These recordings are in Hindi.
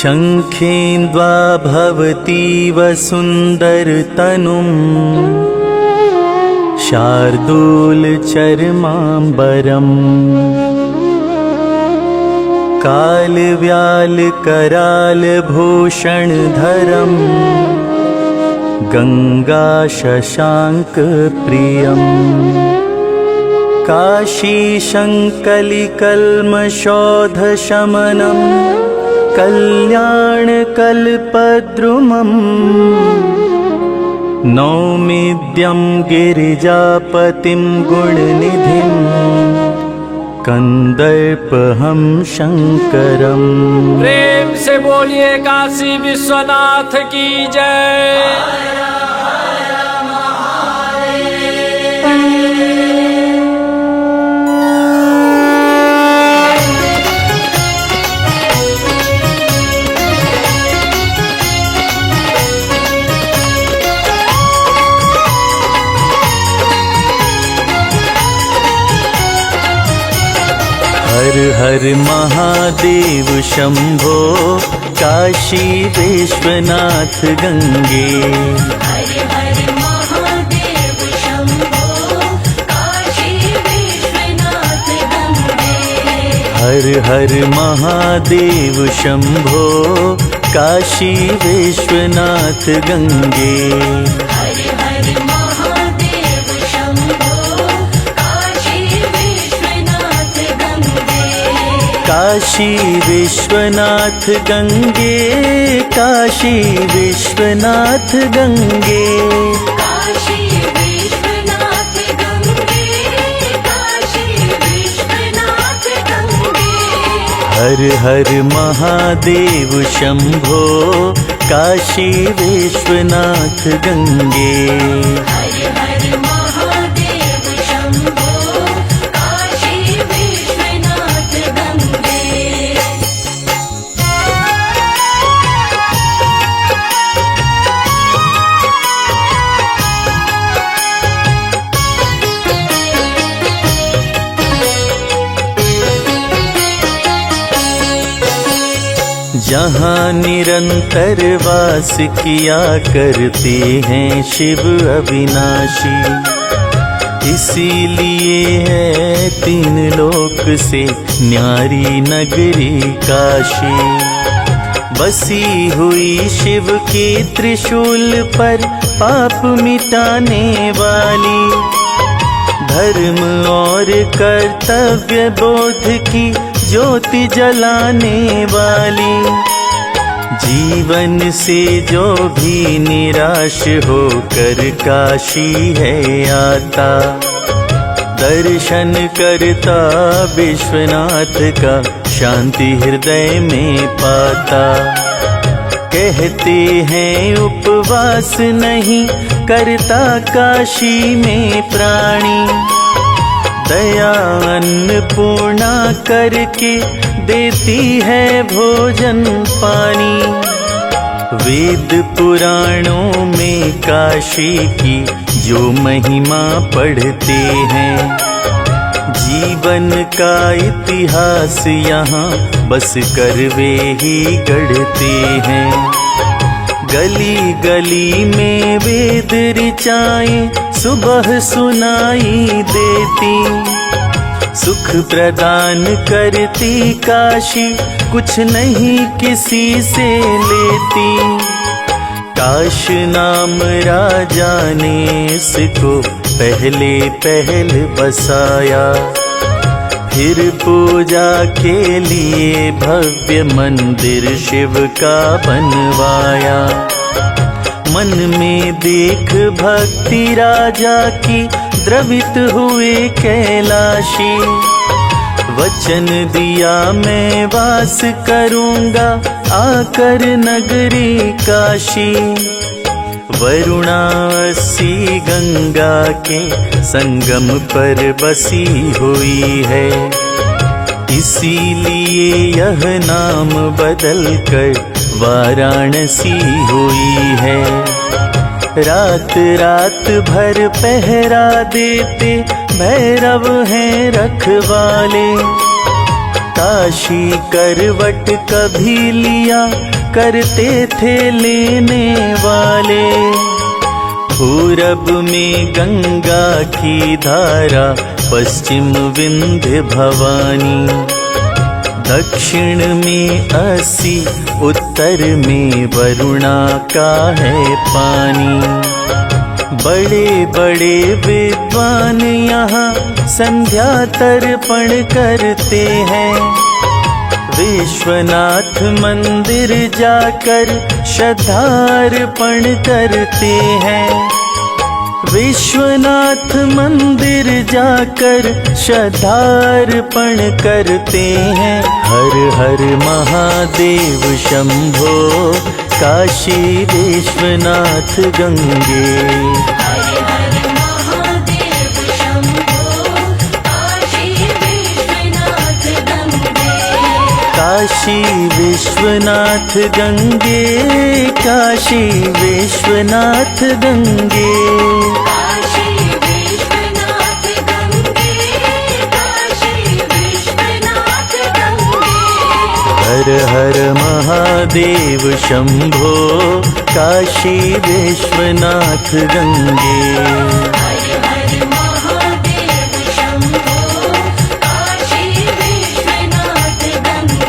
शङ्खेन्द्वा भवतीव सुन्दरतनुम् शार्दूलचर्माम्बरम् कालव्यालकरालभूषणधरम् गङ्गाशशाङ्कप्रियम् काशीशङ्कलिकल्मषोधशमनम् कल्याणकल्पद्रुमम् नौमिद्यं गिरिजापतिं गुणनिधिं कंदर्पहं शंकरम्। प्रेम से बोलिए काशी विश्वनाथ की जय। हर हर महादेव शंभो काशी विश्वनाथ गंगे। हर हर महादेव शंभो काशी विश्वनाथ गंगे। हर हर महादेव शंभो काशी विश्वनाथ गंगे। हर हर महादेव शंभो काशी विश्वनाथ गंगे। काशी विश्वनाथ गंगे, काशी विश्वनाथ गंगे। काशी विश्वनाथ गंगे, काशी विश्वनाथ गंगे। हर हर महादेव शंभो काशी विश्वनाथ गंगे। हर हर महादेव शंभो काशी विश्वनाथ गंगे। जहाँ निरंतर वास किया करते हैं शिव अविनाशी, इसीलिए है तीन लोक से न्यारी नगरी काशी। बसी हुई शिव के त्रिशूल पर पाप मिटाने वाली, धर्म और कर्तव्य बोध की ज्योति जलाने वाली। जीवन से जो भी निराश होकर काशी है आता, दर्शन करता विश्वनाथ का शांति हृदय में पाता। कहते हैं उपवास नहीं करता काशी में प्राणी, दया अन्नपूर्णा करके देती है भोजन पानी। वेद पुराणों में काशी की जो महिमा पढ़ते हैं, जीवन का इतिहास यहाँ बस कर वे ही गढ़ते हैं। गली गली में वेद ऋचाएं सुबह सुनाई देती, सुख प्रदान करती काशी कुछ नहीं किसी से लेती। काश नाम राजा ने इसको पहले पहल बसाया, फिर पूजा के लिए भव्य मंदिर शिव का बनवाया। मन में देख भक्ति राजा की द्रवित हुए कैलाशी, वचन दिया मैं वास करूंगा आकर नगरी काशी। वरुणासी गंगा के संगम पर बसी हुई है, इसीलिए यह नाम बदल कर वाराणसी हुई है। रात रात भर पहरा देते भैरव हैं रखवाले, काशी करवट कभी लिया करते थे लेने वाले। पूरब में गंगा की धारा, पश्चिम विंध्य भवानी, दक्षिण में असी, उत्तर में वरुणा का है पानी। बड़े बड़े विद्वान यहाँ संध्या तर्पण करते हैं। विश्वनाथ मंदिर जाकर श्रद्धार्पण करते हैं। विश्वनाथ मंदिर जाकर श्रद्धार्पण करते हैं। हर हर महादेव शंभो, काशी विश्वनाथ गंगे। हर हर महादेव शंभो, काशी विश्वनाथ गंगे। काशी विश्वनाथ गंगे, काशी विश्वनाथ गंगे। काशी विश्वनाथ गंगे, काशी विश्वनाथ गंगे। हर हर महादेव शंभो, काशी विश्वनाथ गंगे। हर हर महादेव शंभो, काशी विश्वनाथ गंगे।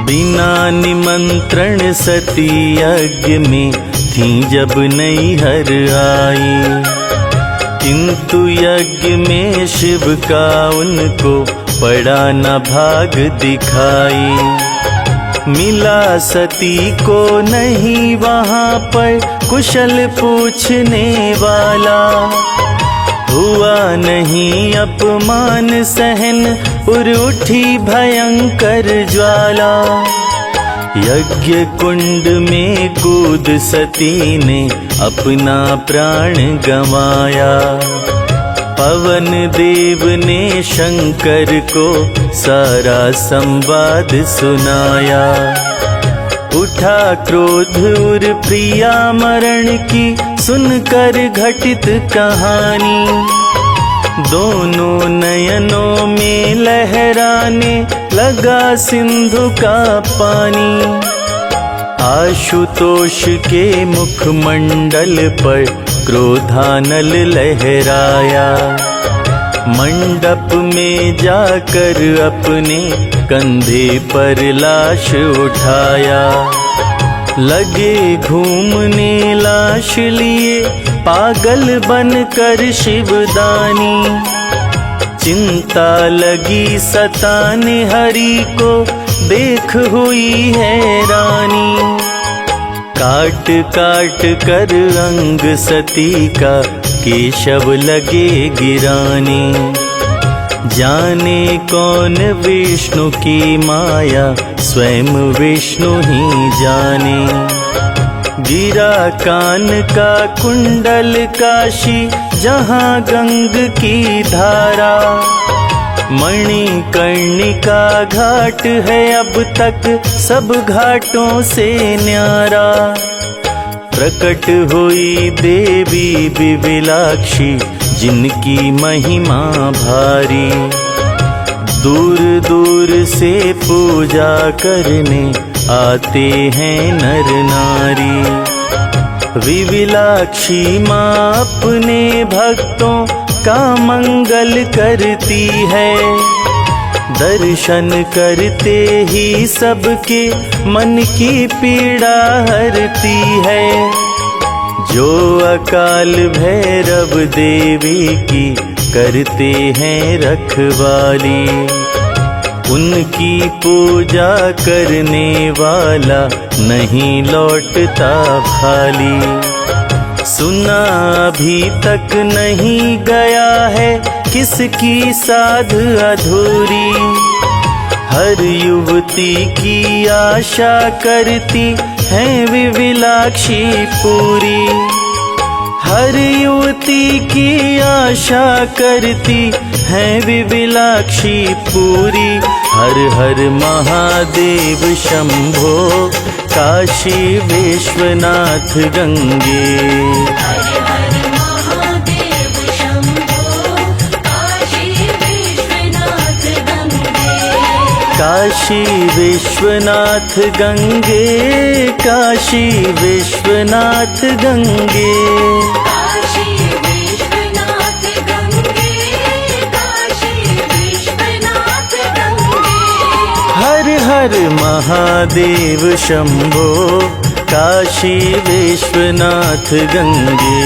बिना निमंत्रण सती यज्ञ में थी जब नैहर आई, किंतु यज्ञ में शिव का उनको पड़ा न भाग दिखाई। मिला सती को नहीं वहाँ पर कुशल पूछने वाला, हुआ नहीं अपमान सहन उर उठी भयंकर ज्वाला। यज्ञ कुंड में कूद सती ने अपना प्राण गंवाया। पवन देव ने शंकर को सारा संवाद सुनाया। उठा क्रोध उर प्रिया मरण की सुनकर घटित कहानी। दोनों नयनों में लहराने लगा सिंधु का पानी। आशुतोष के मुखमंडल पर क्रोधानल लहराया। मंडप में जाकर अपने कंधे पर लाश उठाया। लगे घूमने लाश लिए पागल बनकर शिवदानी। चिंता लगी सताने हरि को देख हुई हैरानी। काट काट कर अंग सती का केशव लगे गिराने। जाने कौन विष्णु की माया स्वयं विष्णु ही जाने। गिरा कान का कुंडल काशी जहाँ गंग की धारा। मणिकर्णिका घाट है अब तक सब घाटों से न्यारा। प्रकट हुई देवी विविलाक्षी जिनकी महिमा भारी। दूर दूर से पूजा करने आते हैं नर नारी। विविलाक्षी माँ अपने भक्तों का मंगल करती है। दर्शन करते ही सबके मन की पीड़ा हरती है। जो अकाल भैरव देवी की करते हैं रखवाली। उनकी पूजा करने वाला नहीं लौटता खाली। सुना अभी तक नहीं गया है किसकी साध अधूरी। हर युवती की आशा करती है विविलाक्षी पूरी। हर युवती की आशा करती है विविलाक्षी पूरी। हर हर महादेव शंभो काशी विश्वनाथ गंगे। हर हर महादेव शंभो काशी विश्वनाथ गंगे। काशी विश्वनाथ गंगे, काशी विश्वनाथ गंगे। काशी विश्वनाथ गंगे। काशी विश्वनाथ गंगे। हर हर महादेव शंभो काशी विश्वनाथ गंगे।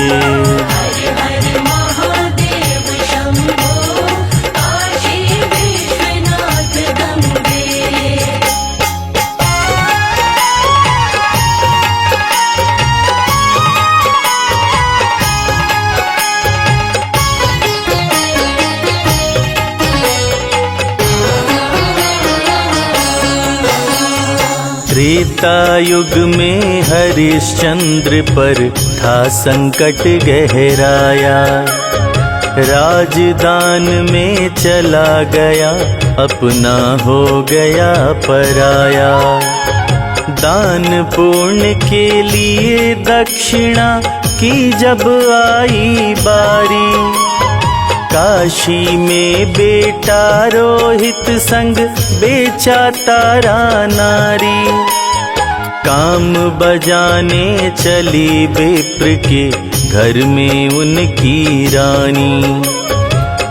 हर हर महादेव शंभो काशी विश्वनाथ गंगे। त्रेता युग में हरिश्चंद्र पर था संकट गहराया। राजदान में चला गया, अपना हो गया पराया। दान पुण्य के लिए दक्षिणा की जब आई बारी, काशी में बेटा रोहित संग बेचा तारा नारी। काम बजाने चली विप्र के घर में उनकी रानी।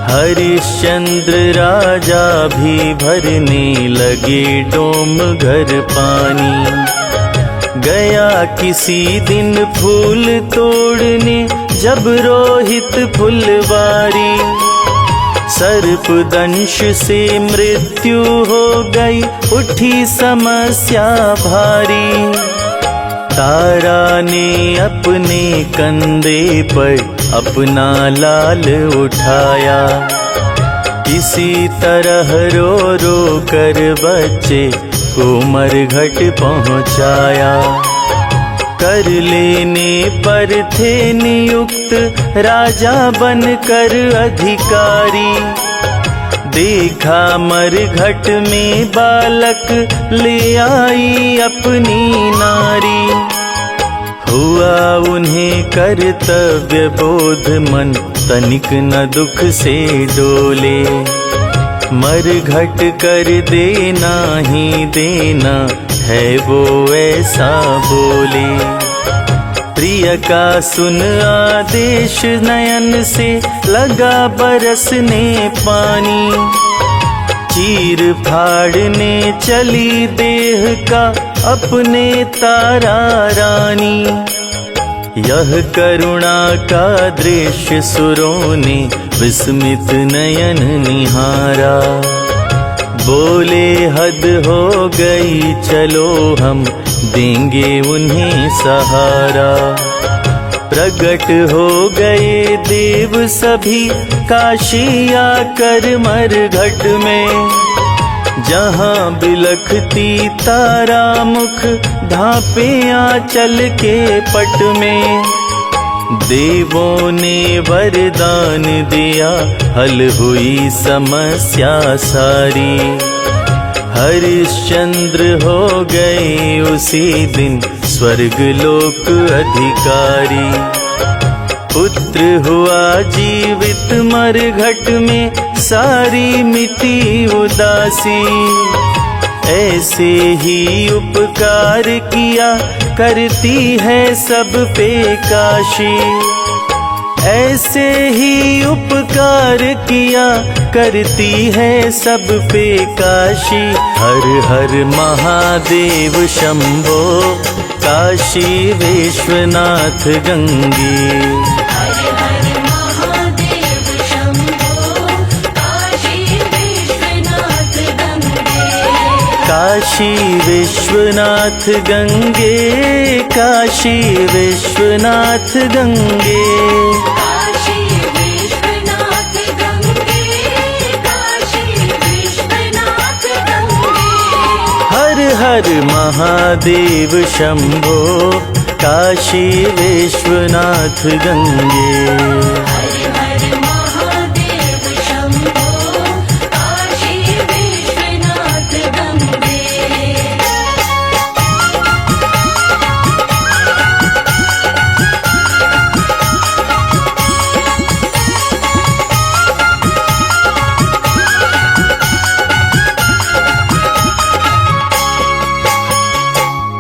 हरिश्चंद्र राजा भी भरने लगे डोम घर पानी। गया किसी दिन फूल तोड़ने जब रोहित फुलवारी। सर्प दंश से मृत्यु हो गई, उठी समस्या भारी। तारा ने अपने कंधे पर अपना लाल उठाया। किसी तरह रो रो कर बच्चे को मरघट पहुँचाया। कर लेने पर थे नियुक्त राजा बनकर अधिकारी। देखा मरघट में बालक ले आई अपनी नारी। हुआ उन्हें कर्तव्य बोध, मन तनिक न दुख से डोले। मरघट कर देना ही देना है वो ऐसा बोले। प्रिय का सुन आदेश, नयन से लगा बरसने पानी। चीर फाड़ने चली देह का अपने तारा रानी। यह करुणा का दृश्य सुरों ने विस्मित नयन निहारा। बोले हद हो गई, चलो हम देंगे उन्हें सहारा। प्रकट हो गए देव सभी काशी आकर मरघट में। जहाँ बिलखती तारा मुख, ढांपे आंचल के पट में। देवों ने वरदान दिया, हल हुई समस्या सारी। हरिश्चंद्र हो गए उसी दिन स्वर्ग लोक अधिकारी। पुत्र हुआ जीवित मरघट में, सारी मिटी उदासी। ऐसे ही उपकार किया करती है सब पे काशी। ऐसे ही उपकार किया करती है सब पे काशी। हर हर महादेव शंभो काशी विश्वनाथ गंगे। हर हर महादेव शंभो काशी विश्वनाथ गंगे। काशी विश्वनाथ गंगे, काशी विश्वनाथ गंगे। काशी विश्वनाथ गंगे। काशी विश्वनाथ गंगे। हर हर महादेव शंभो काशी विश्वनाथ गंगे। हर हर महादेव शंभो काशी विश्वनाथ गंगे।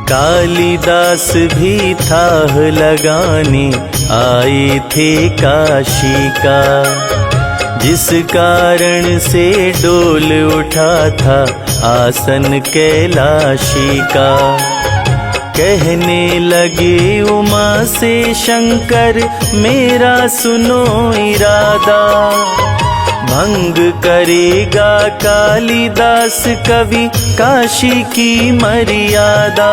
कालिदास भी था लगाने आए थे काशी का, जिस कारण से डोल उठा था आसन कैलाशी का। कहने लगे उमा से शंकर मेरा सुनो इरादा, भंग करेगा कालिदास कवि काशी की मर्यादा।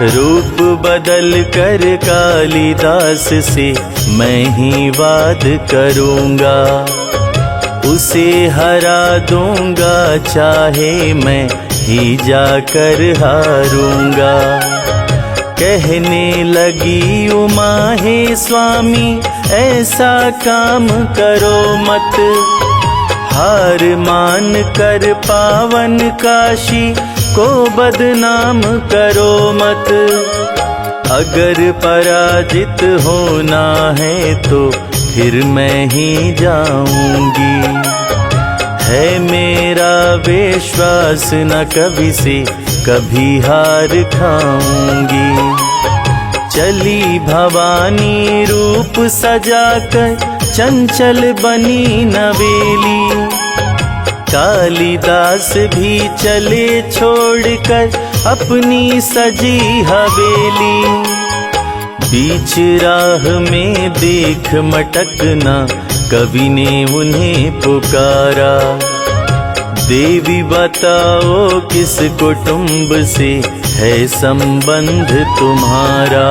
रूप बदल कर कालिदास से मैं ही वाद करूँगा, उसे हरा दूंगा चाहे मैं ही जाकर हारूंगा। कहने लगी उमा हे स्वामी ऐसा काम करो मत, हार मान कर पावन काशी को बदनाम करो मत। अगर पराजित होना है तो फिर मैं ही जाऊंगी, है मेरा विश्वास न कभी से कभी हार खाऊंगी। चली भवानी रूप सजाकर चंचल बनी नवेली, कालिदास भी चले छोड़कर अपनी सजी हवेली। बीच राह में देख मटकना कवि ने उन्हें पुकारा, देवी बताओ किस कुटुंब से है संबंध तुम्हारा।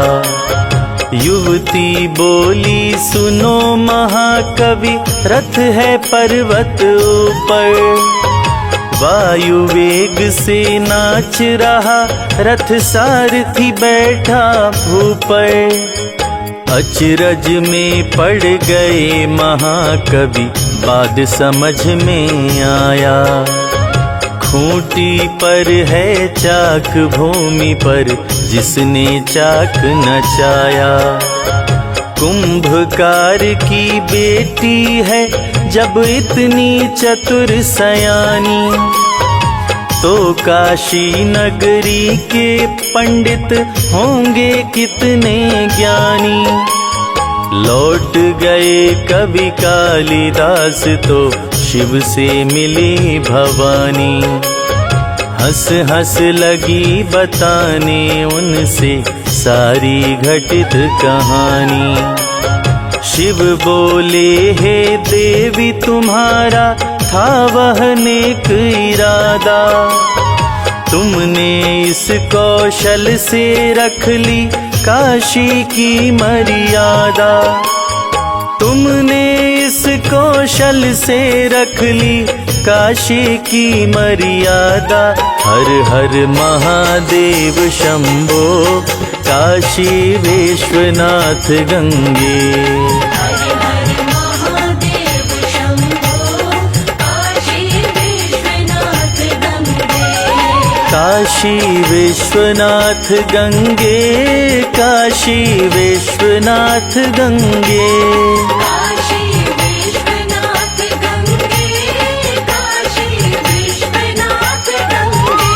युवती बोली सुनो महाकवि रथ है पर्वत ऊपर, वायु वेग से नाच रहा रथ सारथी बैठा ऊपर। अचरज में पड़ गए महाकवि बाद समझ में आया, खूंटी पर है चाक भूमि पर जिसने चाक नचाया। कुंभकार की बेटी है जब इतनी चतुर सयानी, तो काशी नगरी के पंडित होंगे कितने ज्ञानी। लौट गए कवि कालिदास तो शिव से मिली भवानी, हंस हंस लगी बताने उनसे सारी घटित कहानी। शिव बोले हे देवी तुम्हारा था वह नेक इरादा, तुमने इस कौशल से रख ली काशी की मर्यादा। तुमने इस कौशल से रख ली काशी की मर्यादा। हर हर महादेव शंभो काशी विश्वनाथ गंगे। हर हर महादेव शंभो काशी विश्वनाथ गंगे। काशी विश्वनाथ गंगे, काशी विश्वनाथ गंगे। काशी विश्वनाथ गंगे, काशी विश्वनाथ गंगे।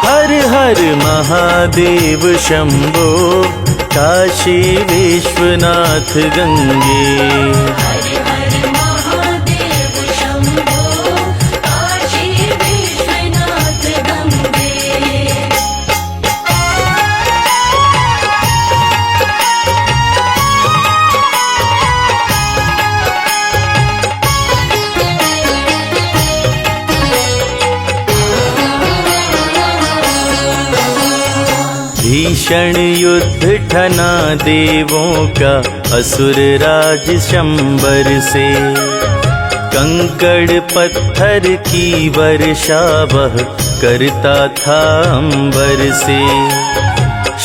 हर हर महादेव शंभो काशी विश्वनाथ गंगे। हर हर महादेव शंभो काशी विश्वनाथ गंगे। भीषण युद्ध ठना देवों का असुर राज शंबर से, कंकड़ पत्थर की वर्षा वह करता था अंबर से।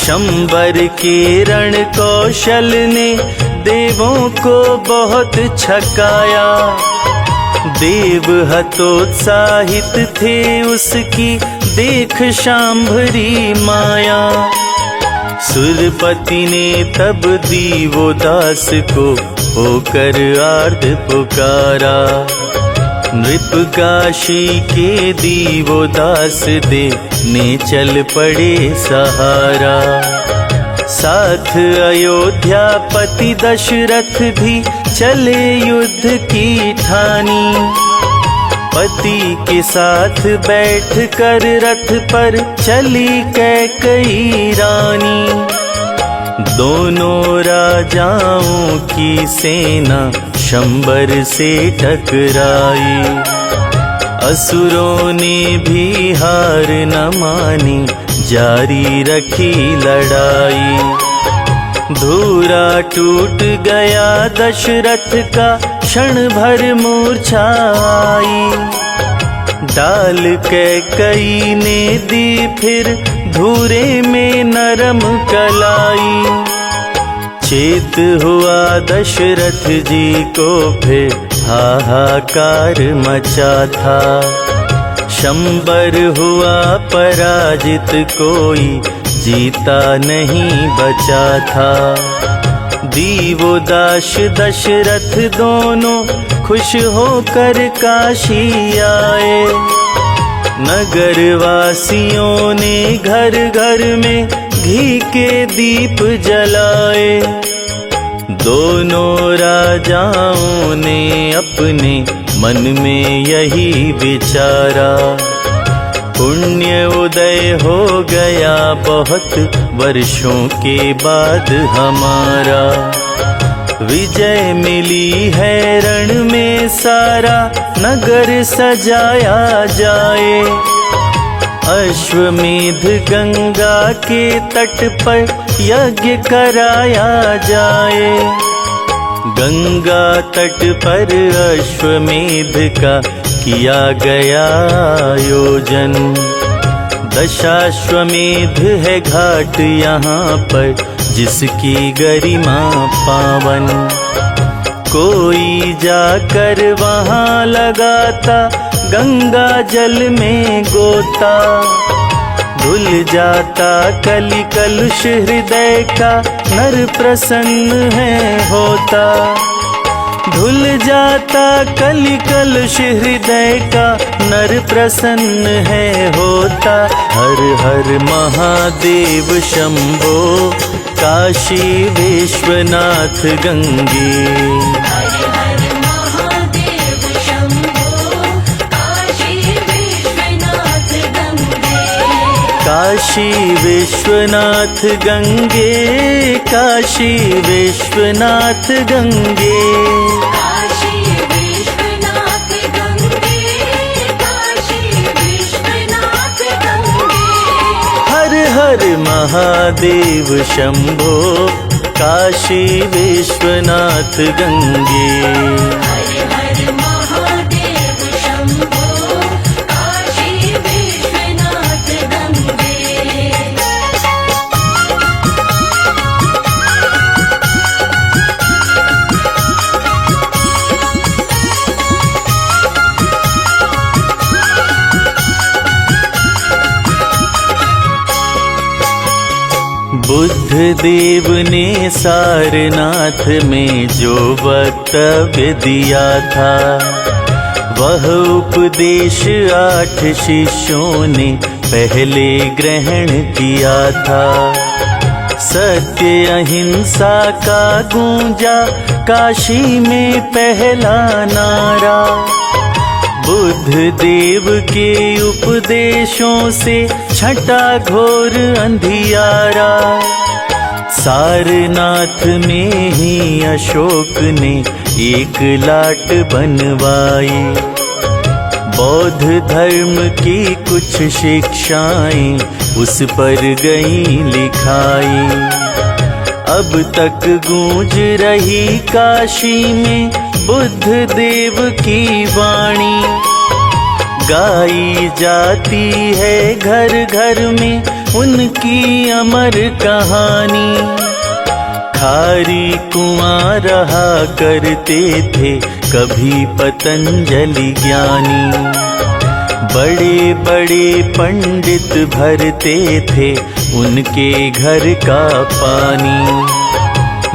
शंबर के रण कौशल ने देवों को बहुत छकाया। देव हतोत्साहित थे उसकी देख शांभरी माया। सुरपति ने तब दीवोदास को होकर आर्त पुकारा। नृपकाशी के दीवोदास देने चल पड़े सहारा। साथ अयोध्यापति दशरथ भी चले युद्ध की ठानी। पति के साथ बैठ कर रथ पर चली कैकई रानी। दोनों राजाओं की सेना शंबर से टकराई। असुरों ने भी हार न मानी, जारी रखी लड़ाई। धूरा टूट गया दशरथ का, क्षण भर मूर्छा आई। डाल कैकई ने दी फिर धूरे में नरम कलाई। चेत हुआ दशरथ जी को फिर हाहाकार मचा था। शंबर हुआ पराजित, कोई जीता नहीं बचा था। दीवोदास दशरथ दोनों खुश होकर काशी आए। नगर वासियों ने घर घर में घी के दीप जलाए। दोनों राजाओं ने अपने मन में यही विचारा। पुण्य उदय हो गया बहुत वर्षों के बाद हमारा। विजय मिली है रण में, सारा नगर सजाया जाए। अश्वमेध गंगा के तट पर यज्ञ कराया जाए। गंगा तट पर अश्वमेध का किया गया आयोजन। दशाश्वमेध है घाट यहाँ पर, जिसकी गरिमा पावन। कोई जाकर वहाँ लगाता गंगा जल में गोता। धुल जाता कलि कलुष हृदय का, नर प्रसन्न है होता। धुल जाता कलि कलुष हृदय का, नर प्रसन्न है होता। हर हर महादेव शंभो, काशी विश्वनाथ गंगे। हर हर महादेव शंभो, काशी विश्वनाथ गंगे। काशी विश्वनाथ गंगे, काशी विश्वनाथ गंगे। काशी विश्वनाथ गंगे, काशी विश्वनाथ गंगे। हर हर महादेव शंभो, काशी विश्वनाथ गंगे। हर हर महादेव शंभो, काशी विश्वनाथ गंगे। बुद्ध देव ने सारनाथ में जो वक्तव्य दिया था, वह उपदेश 8 शिष्यों ने पहले ग्रहण किया था। सत्य अहिंसा का गूंजा काशी में पहला नारा। बुद्ध देव के उपदेशों से छटा घोर अंधियारा। सारनाथ में ही अशोक ने एक लाट बनवाई। बौद्ध धर्म की कुछ शिक्षाएं उस पर गई लिखाई। अब तक गूंज रही काशी में बुद्ध देव की वाणी। गाई जाती है घर घर में उनकी अमर कहानी। खारी कुआं रहा करते थे कभी पतंजलि ज्ञानी। बड़े बड़े पंडित भरते थे उनके घर का पानी।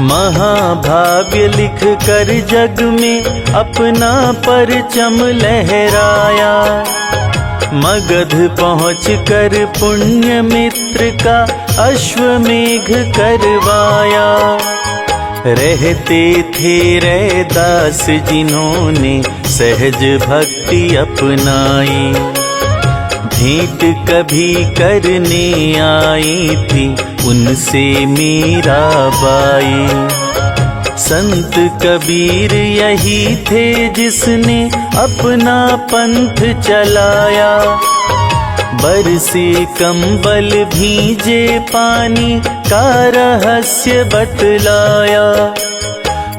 महाभाव्य लिख कर जग में अपना परचम लहराया। मगध पहुँच कर पुण्य मित्र का अश्वमेघ करवाया। रहते थे रैदास जिन्होंने सहज भक्ति अपनाई। भेंट कभी करने आई थी उनसे मीराबाई। संत कबीर यही थे जिसने अपना पंथ चलाया। बरसे कंबल भीजे पानी का रहस्य बतलाया।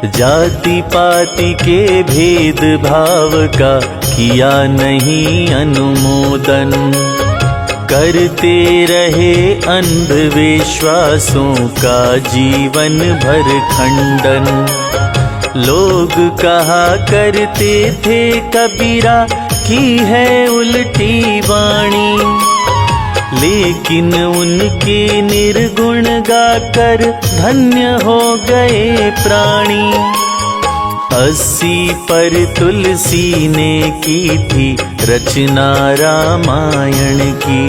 जाति पाति के भेद भाव का किया नहीं अनुमोदन। करते रहे अंधविश्वासों का जीवन भर खंडन। लोग कहा करते थे कबीरा की है उल्टी वाणी। लेकिन उनके निर्गुण गाकर धन्य हो गए प्राणी। 80 पर तुलसी ने की थी रचना रामायण की।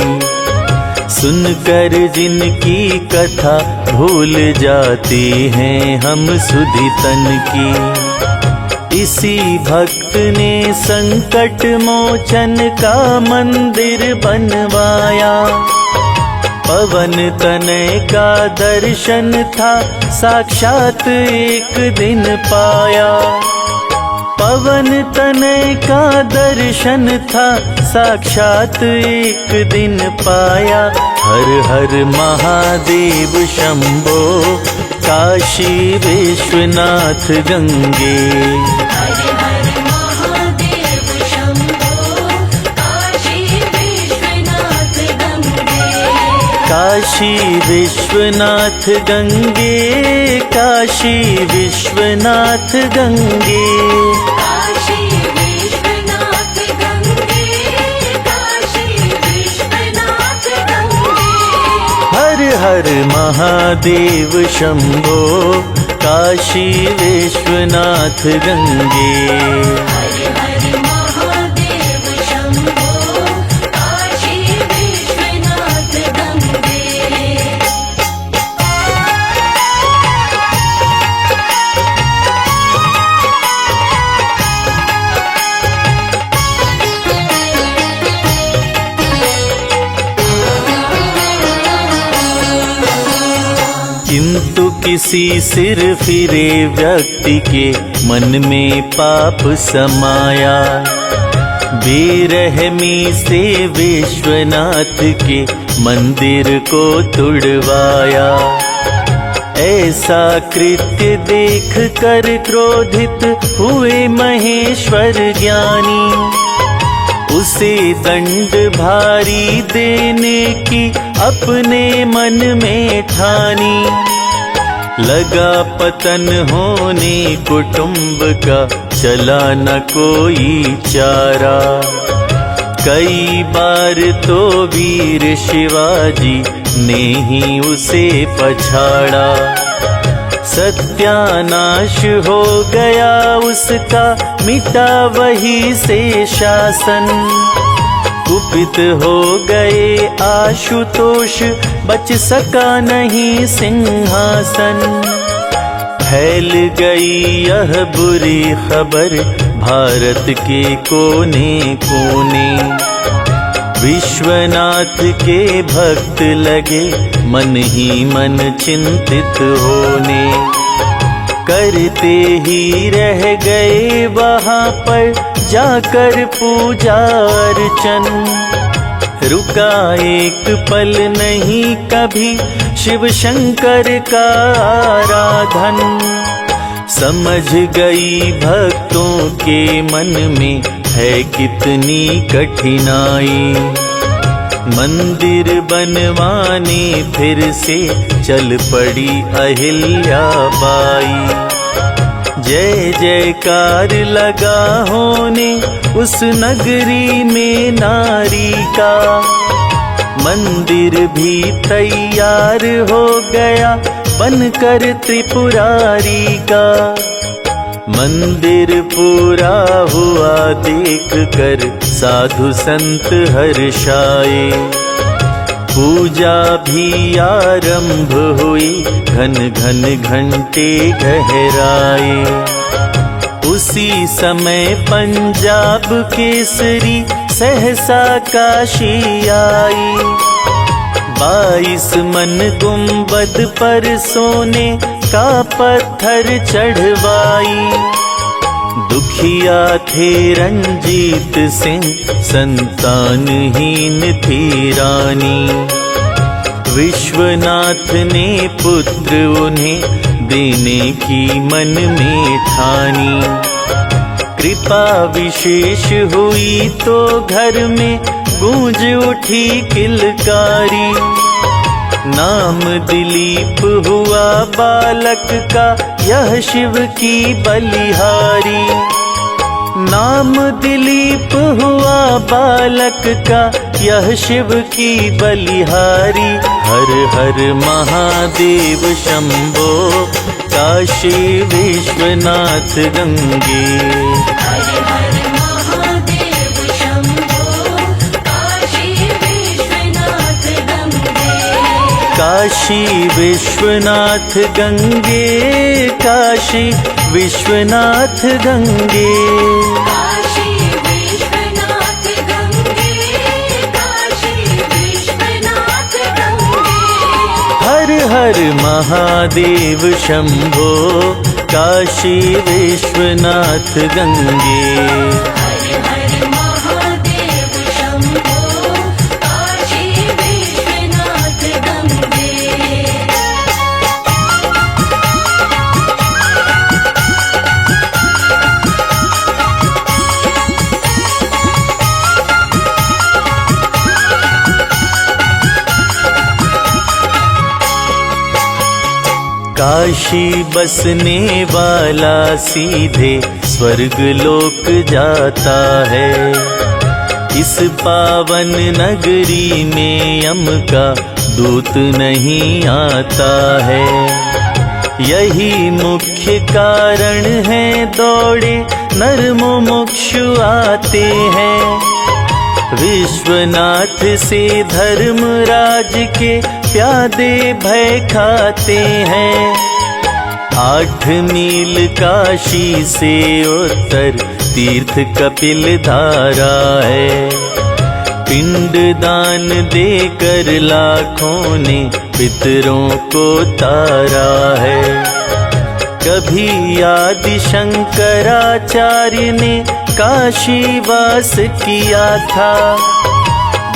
सुनकर जिनकी कथा भूल जाते हैं हम सुधितन की। इसी भक्त ने संकट मोचन का मंदिर बनवाया। पवन तनय का दर्शन था साक्षात एक दिन पाया। पवन तनय का दर्शन था साक्षात एक दिन पाया। हर हर महादेव शंभो काशी विश्वनाथ गंगे। हर हर महादेव शंभो काशी विश्वनाथ गंगे। काशी विश्वनाथ गंगे। काशी विश्वनाथ गंगे। काशी विश्वनाथ गंगे। काशी विश्वनाथ गंगे। हर हर महादेव शंभो काशी विश्वनाथ गंगे। हर हर महादेव शंभो काशी विश्वनाथ गंगे। किंतु किसी सिर फिरे व्यक्ति के मन में पाप समाया। बेरहमी से विश्वनाथ के मंदिर को तुड़वाया। ऐसा कृत्य देख कर क्रोधित हुए महेश्वर ज्ञानी। उसे दंड भारी देने की अपने मन में ठानी। लगा पतन होने कुटुंब का चला न कोई चारा। कई बार तो वीर शिवाजी ने ही उसे पछाड़ा। सत्यानाश हो गया उसका मिटा वही से शासन। कुपित हो गए आशुतोष बच सका नहीं सिंहासन। फैल गई यह बुरी खबर भारत के कोने कोने। विश्वनाथ के भक्त लगे मन ही मन चिंतित होने। करते ही रह गए वहाँ पर जाकर पूजा अर्चन। रुका एक पल नहीं कभी शिव शंकर का आराधन। समझ गई भक्तों के मन में है कितनी कठिनाई। मंदिर बनवाने फिर से चल पड़ी अहिल्या बाई। जय जयकार लगा होने उस नगरी में नारी का। मंदिर भी तैयार हो गया बनकर त्रिपुरारी का। मंदिर पूरा हुआ देख कर साधु संत हर्षाए। पूजा भी आरंभ हुई घन घन घंटे गहराए। उसी समय पंजाब केसरी सहसा काशी आई। 22 मन गुंबद पर सोने का पत्थर चढ़वाई। दुखिया थे रंजीत सिंह संतानहीन थी रानी। विश्वनाथ ने पुत्र उन्हें देने की मन में ठानी। कृपा विशेष हुई तो घर में गूंज उठी किलकारी। नाम दिलीप हुआ बालक का यह शिव की बलिहारी। नाम दिलीप हुआ बालक का यह शिव की बलिहारी। हर हर महादेव शंभो काशी विश्वनाथ गंगे। हर हर महादेव शंभो काशी विश्वनाथ गंगे। काशी विश्वनाथ गंगे। काशी विश्वनाथ गंगे। काशी विश्वनाथ गंगे। काशी विश्वनाथ गंगे। हर हर महादेव शंभो काशी विश्वनाथ गंगे। हर हर महादेव शंभो काशी विश्वनाथ गंगे। काशी बसने वाला सीधे स्वर्ग लोक जाता है। इस पावन नगरी में यम का दूत नहीं आता है। यही मुख्य कारण है दौड़े नर मुमुक्षु आते हैं। विश्वनाथ से धर्मराज के प्यादे भय खाते हैं। 8 मील काशी से उत्तर तीर्थ कपिल धारा है। पिंड दान देकर लाखों ने पितरों को तारा है। कभी आदि शंकराचार्य ने काशी वास किया था।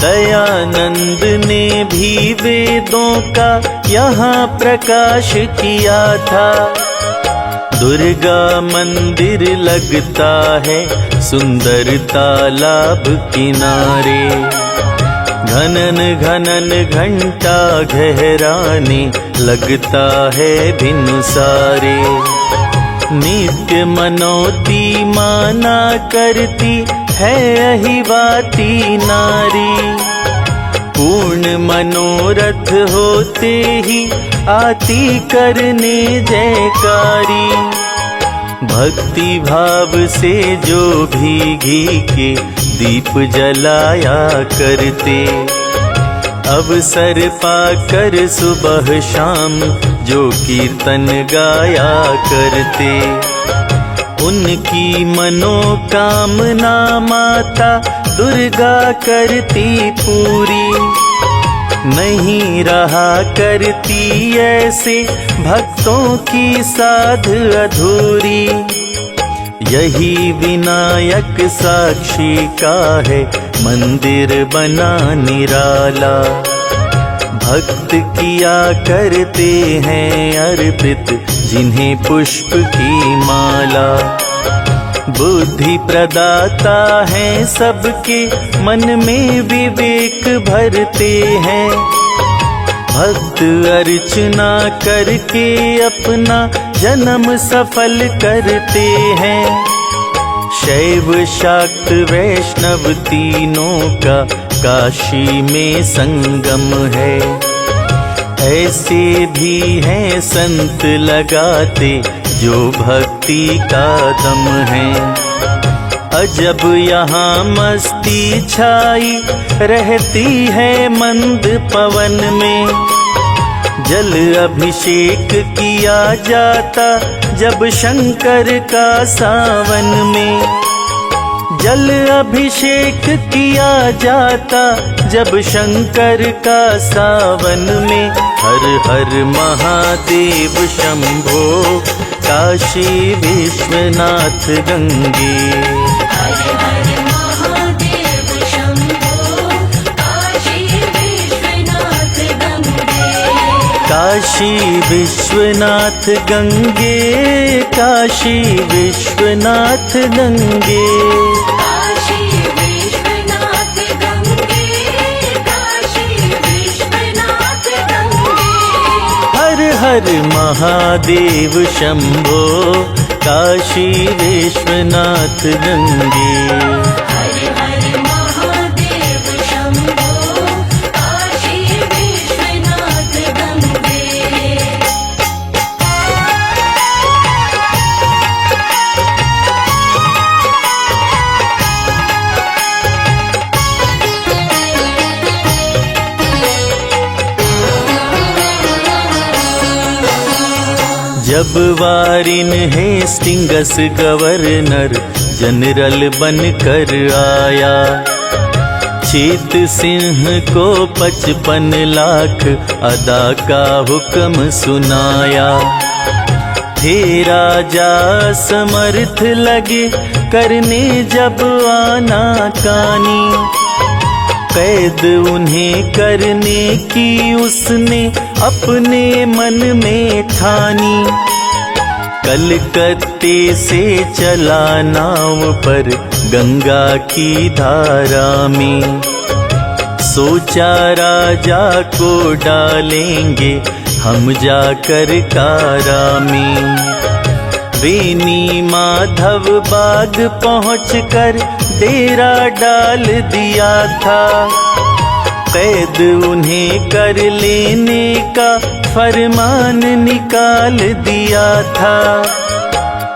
दयानंद ने भी वेदों का यहाँ प्रकाश किया था। दुर्गा मंदिर लगता है सुंदर तालाब किनारे। घनन घनन घंटा गहराने लगता है भिनुसारे। नित्य मनोती माना करती है अहिवाती नारी। पूर्ण मनोरथ होते ही आती करने जयकारी। भक्ति भाव से जो भी घी के दीप जलाया करते। अवसर पाकर सुबह शाम जो कीर्तन गाया करते। उनकी मनोकामना माता दुर्गा करती पूरी। नहीं रहा करती ऐसे भक्तों की साध अधूरी। यही विनायक साक्षी का है मंदिर बना निराला। भक्त किया करते हैं अर्पित जिन्हें पुष्प की माला। बुद्धि प्रदाता है सबके मन में विवेक भरते हैं। भक्त अर्चना करके अपना जन्म सफल करते हैं। शैव शाक्त वैष्णव तीनों का काशी में संगम है। ऐसे भी हैं संत लगाते जो भक्ति का दम है। अजब यहाँ मस्ती छाई रहती है मंद पवन में। जल अभिषेक किया जाता जब शंकर का सावन में। जल अभिषेक किया जाता जब शंकर का सावन में। हर हर महादेव शंभो काशी विश्वनाथ गंगे। हर हर महादेव शंभो काशी विश्वनाथ गंगे। काशी विश्वनाथ गंगे, काशी विश्वनाथ गंगे। काशी विश्वनाथ गंगे, काशी विश्वनाथ गंगे। हर हर महादेव शंभो काशी विश्वनाथ गंगे। हर हर महादेव शंभो काशी विश्वनाथ गंगे। जब वारिन हेस्टिंगस गवर्नर जनरल बनकर आया। चेत सिंह को 55 लाख अदा का हुक्म सुनाया। थे राजा समर्थ लगे करने जब आना कानी। कैद उन्हें करने की उसने अपने मन में ठानी। कलकत्ते से चला नाव पर गंगा की धारा में। सोचा राजा को डालेंगे हम जाकर कारा में। बेनी माधव बाग पहुंचकर डेरा डाल दिया था। कैद उन्हें कर लेने का फरमान निकाल दिया था।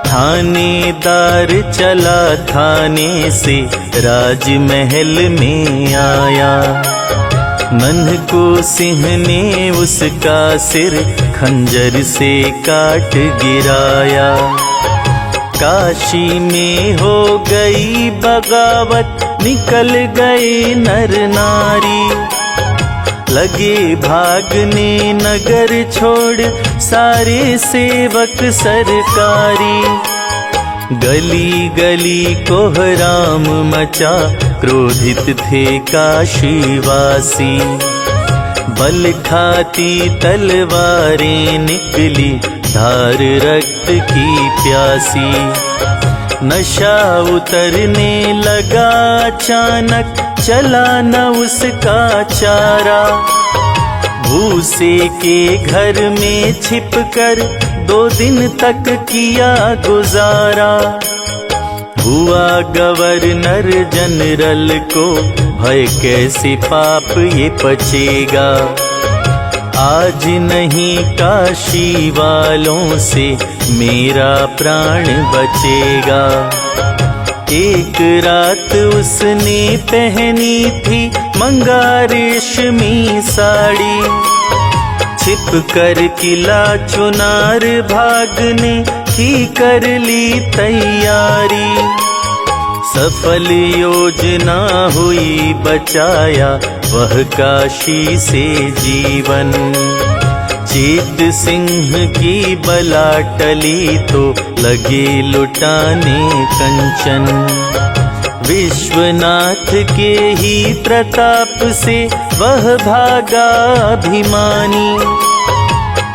थानेदार चला थाने से राजमहल में आया। नन्ह को सिंह ने उसका सिर खंजर से काट गिराया। काशी में हो गई बगावत निकल गए नर नारी। लगे भागने नगर छोड़ सारे सेवक सरकारी। गली गली कोहराम मचा क्रोधित थे काशीवासी। बल खाती तलवारें निकली धार रक्त की प्यासी। नशा उतरने लगा अचानक चला न उसका चारा। भूसे के घर में छिपकर 2 दिन तक किया गुजारा। हुआ गवर्नर जनरल को भय कैसे पाप ये पचेगा। आज नहीं काशी वालों से मेरा प्राण बचेगा। एक रात उसने पहनी थी मंगा रेशमी साड़ी। छिप कर किला चुनार भागने की कर ली तैयारी। सफल योजना हुई बचाया वह काशी से जीवन। चेत सिंह की बला टली तो लगे लुटाने कंचन। विश्वनाथ के ही प्रताप से वह भागा अभिमानी।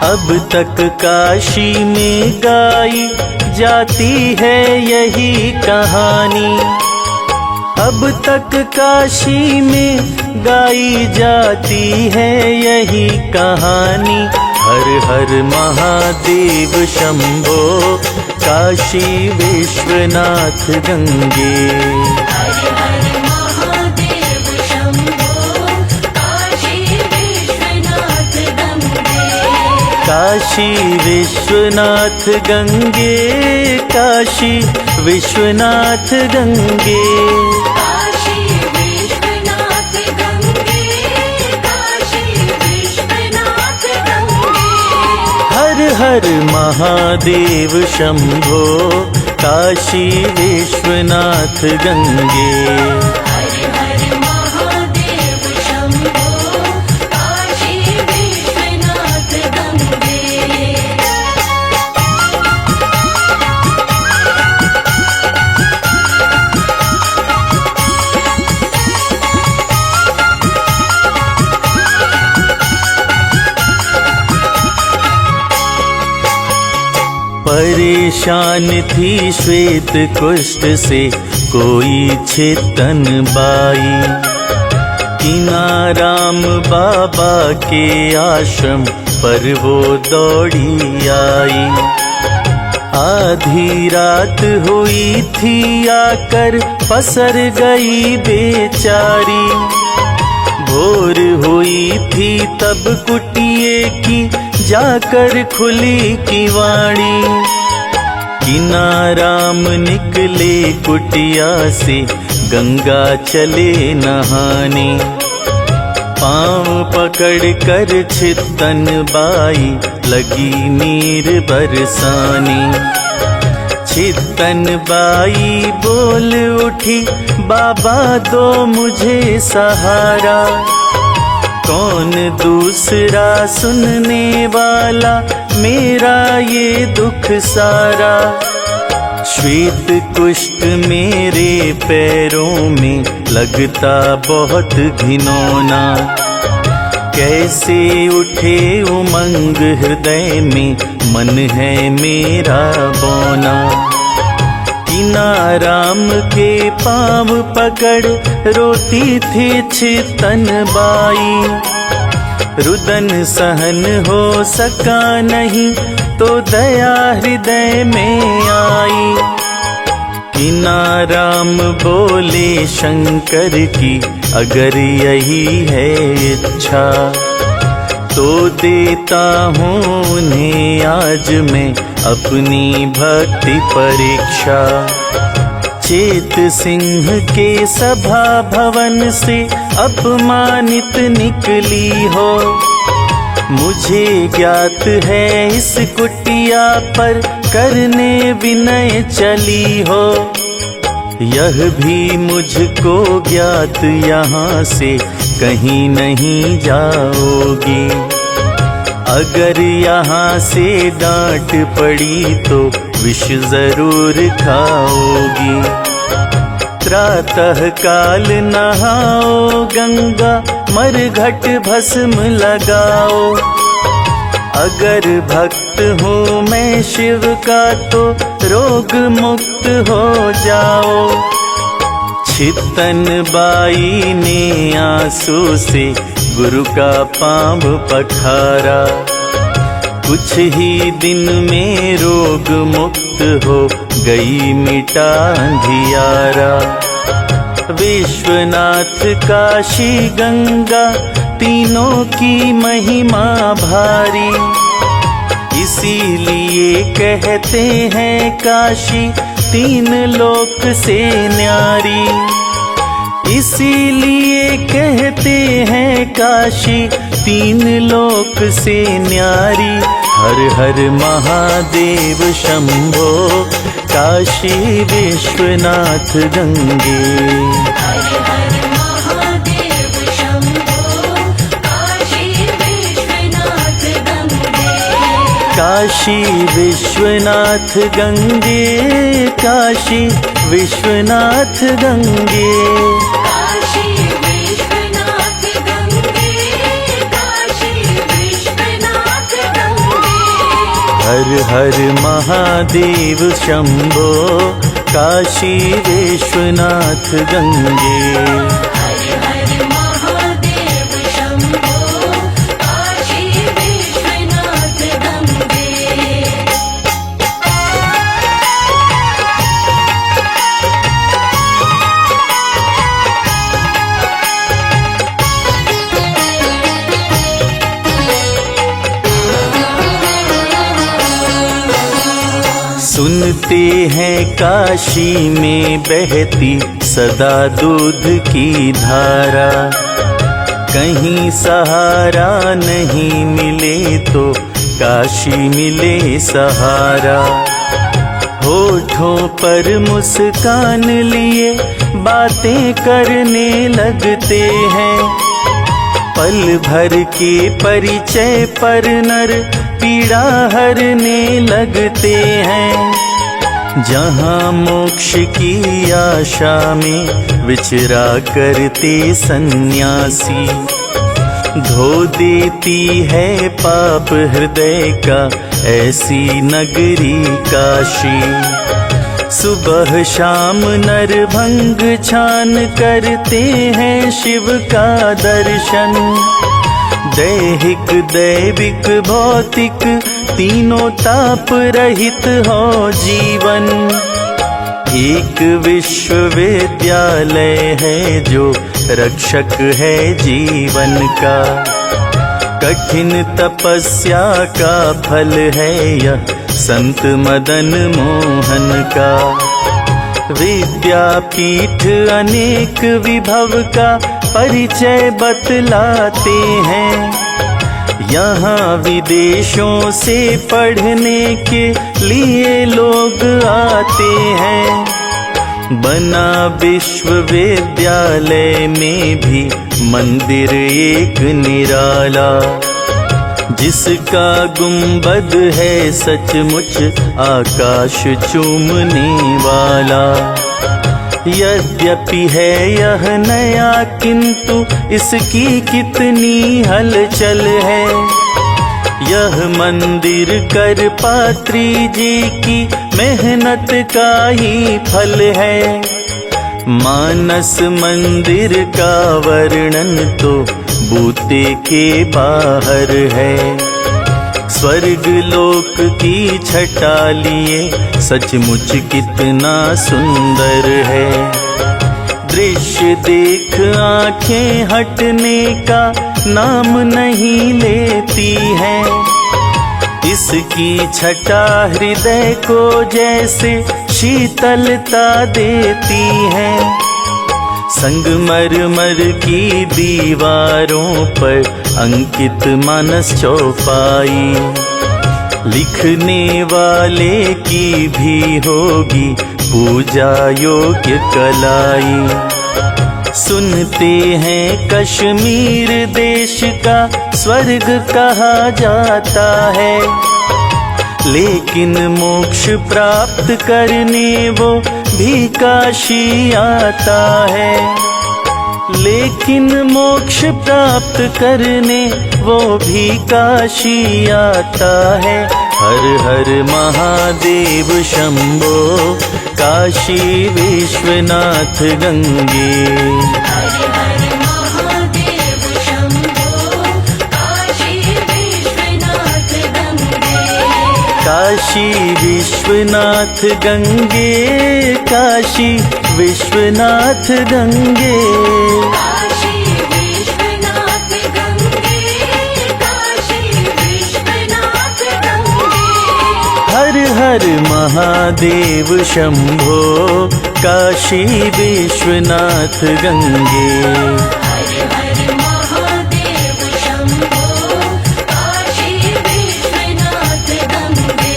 अब तक काशी में गाई जाती है यही कहानी। अब तक काशी में गाई जाती है यही कहानी। हर हर महादेव शंभो काशी विश्वनाथ गंगे। हर हर महादेव शंभो काशी विश्वनाथ गंगे। काशी विश्वनाथ गंगे, काशी विश्वनाथ गंगे। काशी विश्वनाथ गंगे, काशी विश्वनाथ गंगे। हर हर महादेव शंभो काशी विश्वनाथ गंगे। हर हर महादेव शंभो काशी विश्वनाथ गंगे। परेशान थी श्वेत कुष्ठ से कोई छितन बाई। किनाराम बाबा के आश्रम पर वो दौड़ी आई। आधी रात हुई थी आकर पसर गई बेचारी। भोर हुई थी तब कुटिये की जाकर खुली किवाड़ी। किनाराम निकले कुटिया से गंगा चले नहाने। पाँव पकड़ कर छितन बाई लगी नीर बरसाने। छितन बाई बोल उठी बाबा दो मुझे सहारा। कौन दूसरा सुनने वाला मेरा ये दुख सारा। श्वेत कुष्ठ मेरे पैरों में लगता बहुत घिनौना। कैसे उठे उमंग हृदय में मन है मेरा बौना। किनाराम के पाँव पकड़ रोती थी छितन बाई। रुदन सहन हो सका नहीं तो दया हृदय में आई। किनाराम बोले शंकर की अगर यही है इच्छा तो देता हूँ उन्हें आज मैं अपनी भक्ति परीक्षा। चेत सिंह के सभा भवन से अपमानित निकली हो। मुझे ज्ञात है इस कुटिया पर करने विनय चली हो। यह भी मुझको ज्ञात यहाँ से कहीं नहीं जाओगी। अगर यहाँ से डांट पड़ी तो विष जरूर खाओगी। प्रातः काल नहाओ गंगा मरघट भस्म लगाओ। अगर भक्त हूँ मैं शिव का तो रोग मुक्त हो जाओ। छितन बाई ने आंसू से गुरु का पाँव पखारा। कुछ ही दिन में रोग मुक्त हो गई मिटा अंधियारा। विश्वनाथ काशी गंगा तीनों की महिमा भारी। इसीलिए कहते हैं काशी तीन लोक से न्यारी। इसीलिए कहते हैं काशी तीन लोक से न्यारी। हर हर महादेव शंभो काशी विश्वनाथ गंगे। हर हर महादेव शंभो काशी विश्वनाथ गंगे। काशी विश्वनाथ गंगे, काशी विश्वनाथ गंगे। काशी विश्वनाथ गंगे, काशी विश्वनाथ गंगे। हर हर महादेव शंभो काशी विश्वनाथ गंगे। हर हर महादेव शंभो काशी विश्वनाथ गंगे। सुनते हैं काशी में बहती सदा दूध की धारा, कहीं सहारा नहीं मिले तो काशी मिले सहारा। होठों पर मुस्कान लिए बातें करने लगते हैं, पल भर के परिचय पर नर पीड़ा हरने लगते हैं। जहाँ मोक्ष की आशा में विचरा करते सन्यासी, धो देती है पाप हृदय का ऐसी नगरी काशी। सुबह शाम नरभंग छान करते हैं शिव का दर्शन, दैहिक दैविक भौतिक तीनों ताप रहित हो जीवन। एक विश्वविद्यालय है जो रक्षक है जीवन का, कठिन तपस्या का फल है यह संत मदन मोहन का। विद्यापीठ अनेक विभव का परिचय बतलाते हैं, यहाँ विदेशों से पढ़ने के लिए लोग आते हैं। बना विश्वविद्यालय में भी मंदिर एक निराला, जिसका गुंबद है सचमुच आकाश चूमने वाला। यद्यपि है यह नया किंतु इसकी कितनी हलचल है। यह मंदिर कर पात्री जी की मेहनत का ही फल है। मानस मंदिर का वर्णन तो बूते के बाहर है। स्वर्ग लोक की छटा लिए सचमुच कितना सुंदर है। दृश्य देख आंखें हटने का नाम नहीं लेती है। इसकी छटा हृदय को जैसे शीतलता देती है। संगमरमर की दीवारों पर अंकित मानस चौपाई, लिखने वाले की भी होगी पूजा योग्य कलाई। सुनते हैं कश्मीर देश का स्वर्ग कहा जाता है, लेकिन मोक्ष प्राप्त करने वो भी काशी आता है। लेकिन मोक्ष प्राप्त करने वो भी काशी आता है। हर हर महादेव शंभो काशी विश्वनाथ गंगे। हर हर महादेव शंभो काशी विश्वनाथ गंगे। काशी विश्वनाथ गंगे, काशी विश्वनाथ गंगे। काशी विश्वनाथ गंगे, काशी विश्वनाथ गंगे। हर हर महादेव शंभो काशी विश्वनाथ गंगे। हर हर महादेव शंभो काशी विश्वनाथ गंगे।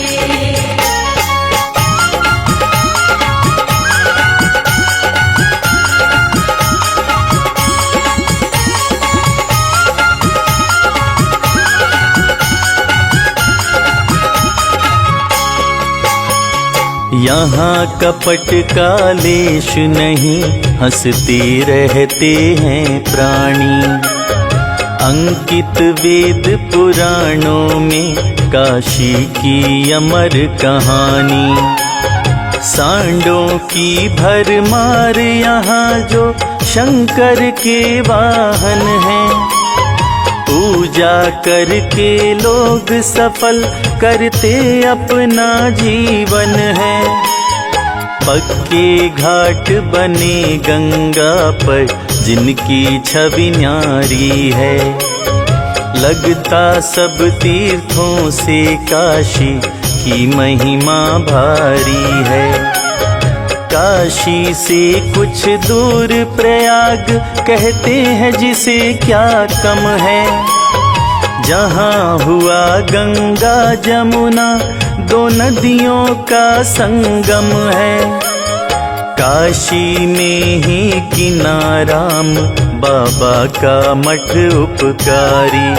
यहाँ कपट का लेश नहीं, हंसते रहते हैं प्राणी। अंकित वेद पुराणों में काशी की अमर कहानी। सांडों की भरमार यहाँ जो शंकर के वाहन हैं, पूजा करके लोग सफल करते अपना जीवन है। पक्के घाट बने गंगा पर जिनकी छवि न्यारी है, लगता सब तीर्थों से काशी की महिमा भारी है। काशी से कुछ दूर प्रयाग कहते हैं जिसे क्या कम है, जहाँ हुआ गंगा जमुना दो नदियों का संगम है। काशी में ही किनाराम बाबा का मठ उपकारी,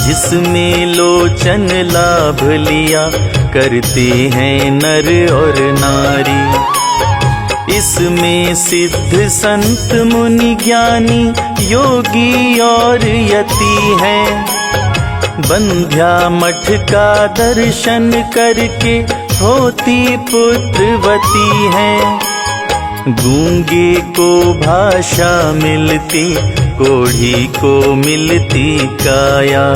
जिसमें लोचन लाभ लिया करते हैं नर और नारी। इसमें सिद्ध संत मुनि ज्ञानी योगी और यति हैं, बंध्या मठ का दर्शन करके होती पुत्रवती हैं। गूंगे को भाषा मिलती, कोढ़ी को मिलती काया,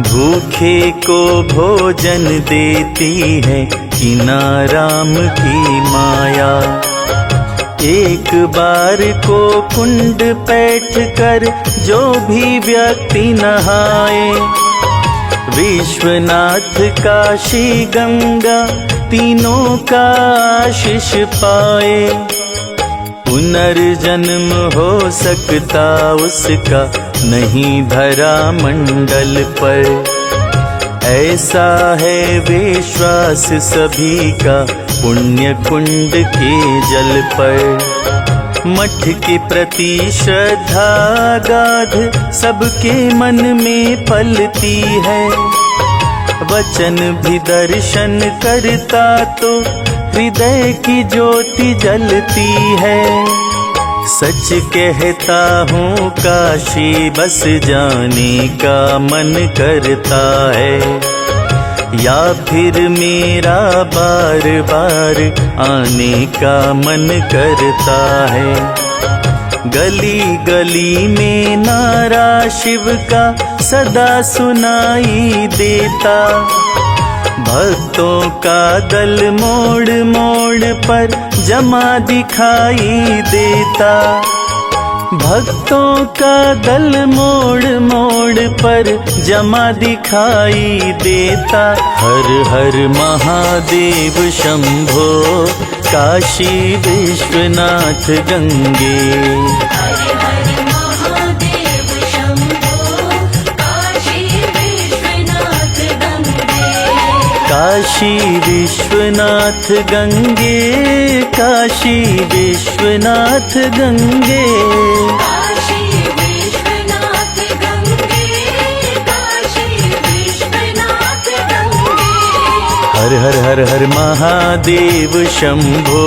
भूखे को भोजन देती है किनाराम की माया। एक बार को कुंड बैठ कर जो भी व्यक्ति नहाए, विश्वनाथ काशी गंगा तीनों का आशीष पाए। पुनर्जन्म हो सकता उसका नहीं धरा मंडल पर, ऐसा है विश्वास सभी का पुण्य कुंड के जल पर। मठ के प्रति श्रद्धा गाध सबके मन में पलती है, वचन भी दर्शन करता तो हृदय की ज्योति जलती है। सच कहता हूँ काशी बस जाने का मन करता है, या फिर मेरा बार बार आने का मन करता है। गली गली में नारा शिव का सदा सुनाई देता, भक्तों का दल मोड़ मोड़ पर जमा दिखाई देता। भक्तों का दल मोड़ मोड़ पर जमा दिखाई देता। हर हर महादेव शंभो काशी विश्वनाथ गंगे। हर हर महादेव शंभो काशी विश्वनाथ गंगे। काशी विश्वनाथ गंगे, काशी विश्वनाथ गंगे। काशी विश्वनाथ गंगे, काशी विश्वनाथ गंगे। हर हर हर हर महादेव शंभो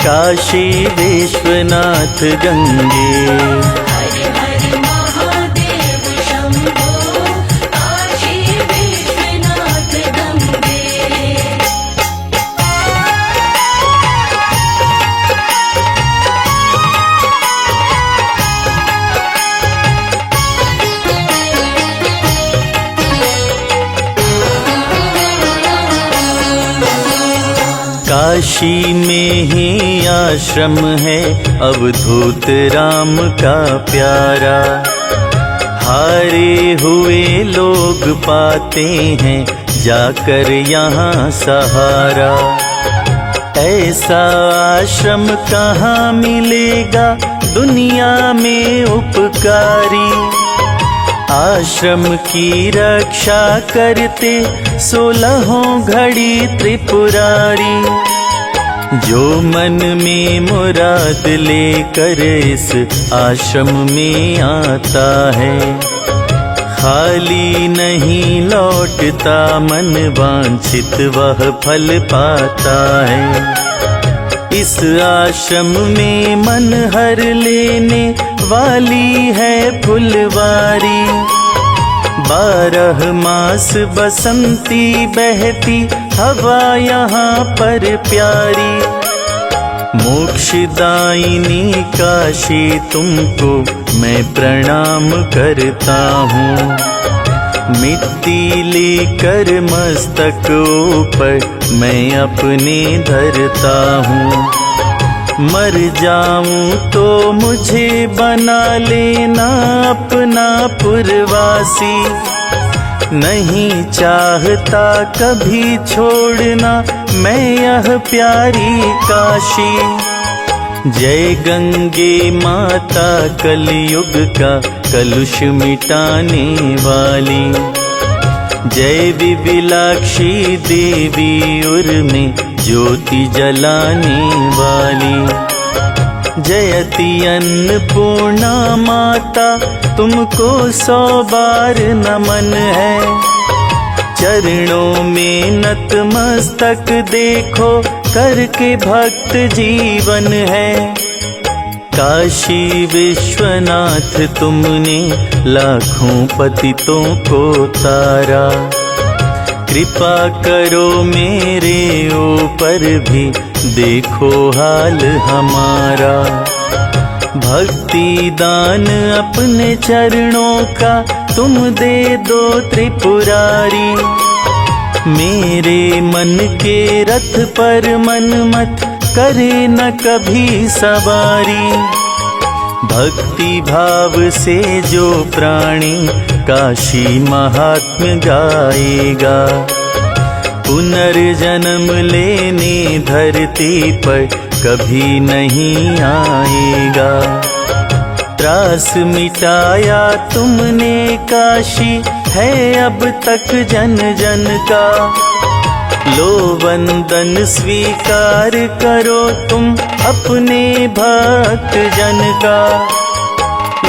काशी विश्वनाथ गंगे। हर हर महादेव शंभो काशी विश्वनाथ गंगे। काशी में ही आश्रम है अवधूत राम का प्यारा, हारे हुए लोग पाते हैं जाकर यहाँ सहारा। ऐसा आश्रम कहाँ मिलेगा दुनिया में उपकारी, आश्रम की रक्षा करते 16 घड़ी त्रिपुरारी। जो मन में मुराद लेकर इस आश्रम में आता है, खाली नहीं लौटता मन वांछित वह फल पाता है। इस आश्रम में मन हर लेने वाली है फुलवारी, 12 मास बसंती बहती हवा यहाँ पर प्यारी। मोक्षदायिनी काशी तुमको मैं प्रणाम करता हूँ। मिट्टी लेकर मस्तक ऊपर मैं अपने धरता हूँ। मर जाऊं तो मुझे बना लेना अपना पुरवासी। नहीं चाहता कभी छोड़ना मैं यह प्यारी काशी। जय गंगे माता कलयुग का कलुष मिटाने वाली। जय विविलाक्षी देवी उर्मे ज्योति जलाने वाली। जयति अन्नपूर्णा माता तुमको 100 बार नमन है। चरणों में नतमस्तक देखो करके भक्त जीवन है। काशी विश्वनाथ तुमने लाखों पतितों को तारा। कृपा करो मेरे ऊपर भी देखो हाल हमारा। भक्ति दान अपने चरणों का तुम दे दो त्रिपुरारी। मेरे मन के रथ पर मन मत करे न कभी सवारी। भक्ति भाव से जो प्राणी काशी महात्म्य गाएगा। पुनर्जन्म लेने धरती पर कभी नहीं आएगा। त्रास मिटाया तुमने काशी है अब तक जन जन का। लो वंदन स्वीकार करो तुम अपने भक्त जन का।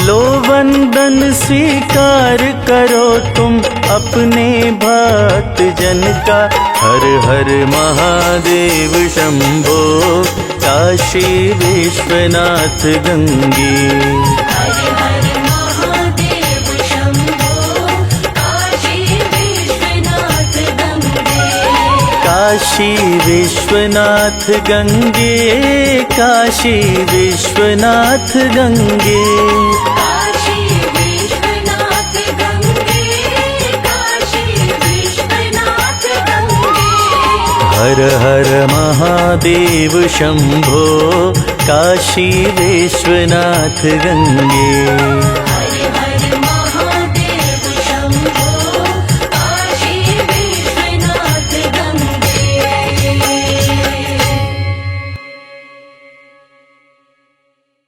लो वंदन स्वीकार करो तुम अपने भक्त जन का। हर हर महादेव शंभो काशी विश्वनाथ गंगे। हर हर महादेव शंभो काशी विश्वनाथ गंगे। काशी विश्वनाथ गंगे। काशी विश्वनाथ गंगे। काशी विश्वनाथ गंगे। काशी विश्वनाथ गंगे। हर हर महादेव शंभो काशी विश्वनाथ गंगे।